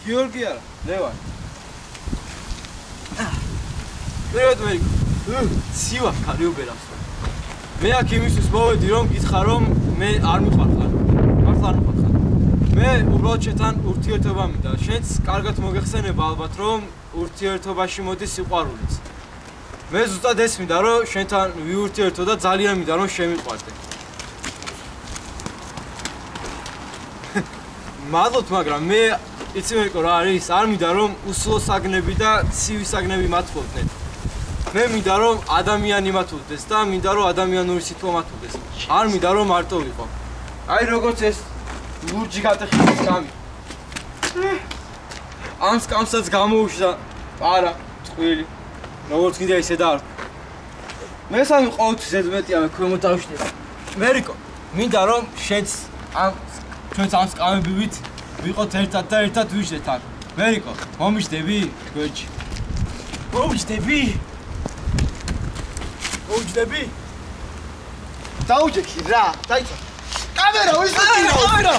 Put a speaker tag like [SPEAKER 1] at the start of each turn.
[SPEAKER 1] გიორგი არა, ლევან. Привет, Мэрიკო. ცივა კარიუბერავს. მე აქ იმისთვის მოვედი, რომ გითხრა, რომ მე არ მიყვარხარ. მართლა არ მიყვარხარ. მე უბრალოდ შენთან ურთიერთობა მინდა. შენც კარგად მოგეხსენება ალბათ, რომ ურთიერთობაში მოდის სიყვარულიც. მე ზუსტად ეს მინდა, რომ შენთან ვიურთიერთო და ძალიან მინდა, რომ შემიყვარდე. მადლობთ, მაგრამ მე იცი მეკო რა არის, არ მინდა რომ უსულო საგნები და ცივი საგნები მათხოვდნენ. მე მინდა რომ ადამიანი მათულდეს და მინდა რომ ადამიანური სიტყვა მათულდეს. არ მინდა რომ მარტო ვიყო. აი როგორც ეს ლურჯი გატეხილი სამი. ამ სკამსაც გამოუშვა პარა, წყვილი. როგორც კიდე ისე და არ. მე სამი ყოველთვის ზედმეტია მე ქვემოთ დავშნია. მერიკო, მინდა რომ შენც ამ ჩვენც ამ სკამებივით ვიყოთ ერთად და ერთად ვიждეთ აქ. მერიკო, მომიждები? გვერდში. მომიждები? მომიждები? დაუჯექი რა, დაიწყო. კამერა, ვისწინო? კამერა.